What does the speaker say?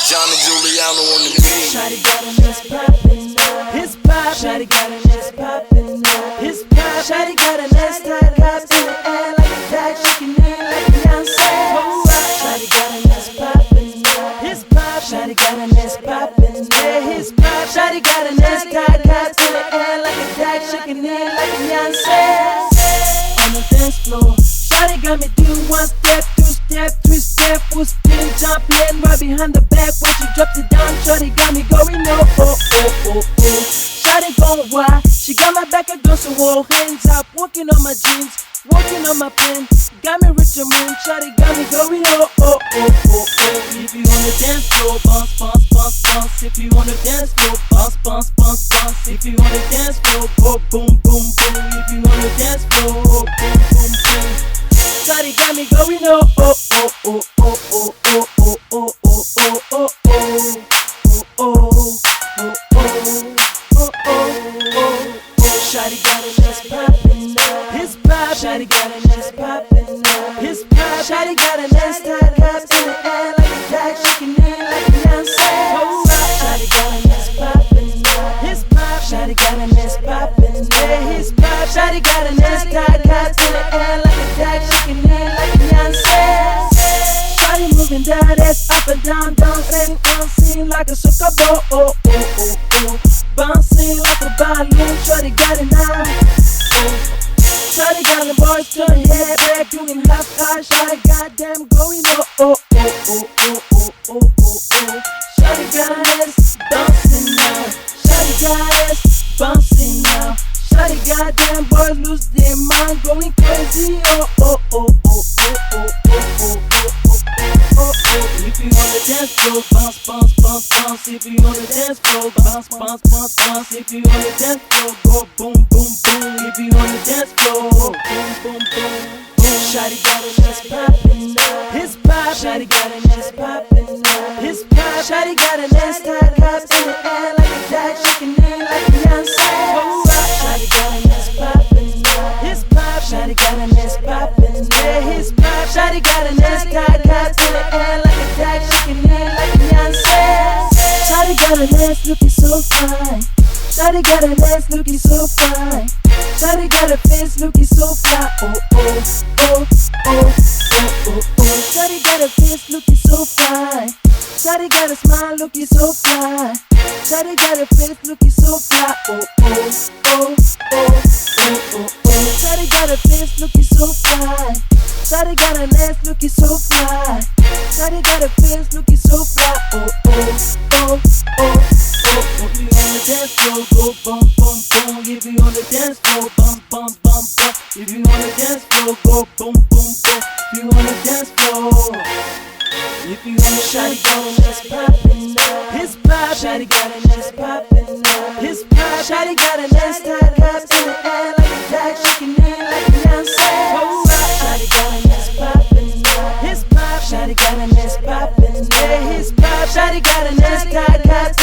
Johnny Giuliano on the beat. Shawty got a mess poppin', his pop. Shawty got a mess poppin', his pop. Shawty got a mess tied cops in the air like a tag, shaking it like Beyonce. Shawty got a mess poppin', his pop. Shawty got a mess poppin', his pop. Shawty got a mess tied cops in the air like a tag, shaking it like Beyonce. On the dance floor, Shawty got me do one step, two step, three step, full spin, jumping right behind the back. When she drops it down, Shawty got me going oh oh oh oh oh. Shawty gon' why? She got my back against the wall, hands up, walking on my jeans, walking on my pen. Got me rich and moon, Shawty got me going oh oh oh oh oh. If you on the dance floor, bounce, bounce, bounce, bounce. If you on the dance floor, bounce, bounce, bounce, bounce. If you on the dance floor, go boom, boom, boom. If you on the dance floor, boom, boom, boom. Shawty got me going oh oh oh oh oh oh oh oh oh oh oh oh oh oh oh oh. Shawty got a mess poppin', his pop. Shawty got a mess poppin', his pop. Shawty got a mess tied cops in the air like a tag, shaking it like Beyonce. Shawty got a mess poppin', his pop. Shawty got a mess poppin', his pop. Shawty got a mess tied cops in the air like a tag, shaking it like Beyonce. Shawty moving that ass up and down, dancing, bouncing like a soccer ball. Oh oh oh oh, bouncing like a balloon. Shawty got it now. Oh. Shawty got the boys turning head back, doing half high. Shawty goddamn going oh oh oh oh oh oh oh oh oh. Shawty got us bouncing now. Shawty got us bouncing now. Shawty goddamn boys lose their mind, going crazy oh oh oh oh oh oh oh oh oh oh oh. If you on the dance floor, bounce, bounce, bounce, bounce. If you on the dance floor, bounce, bounce, bounce, bounce. If you on the dance floor, go boom, boom, boom. If you on the dance floor, boom, boom, boom. Shawty got a mess poppin', his pop. Shawty got a mess poppin', his pop. Shawty got a mess tied cops in the air like a tag, shaking it like Beyonce. Shawty got a mess poppin', his pop. Shawty got a mess poppin', his pop. Shawty got a mess tied cops in the air like a tag, shaking it like Beyonce. Shawty got a mess looking so fine. Shawty got a mess looking so fine. Shawty got a face looking so fly. Oh oh oh oh oh oh oh. Shawty got a face looking so fine. Shawty got a smile looking so fly. Shawty got a face looking so fly. Oh oh oh oh oh oh oh. Shawty got a face looking so fly. Shawty got a legs looking so fly. Shawty got a face looking so fly. Oh oh oh oh oh oh. If you on the dance floor, go bum bum bum. If you on the dance floor, bum bum bum bum. If you on the dance floor, go boom boom boom. If you on the dance floor, if you on the Shawty got a mess poppin', his pop. Shawty got a mess poppin', his pop. Shawty got a mess tied cops in the air like a tag, shaking it like Beyonce. Shawty got a mess poppin', his pop. Shawty got a mess poppin', his pop. Shawty got a mess tied cops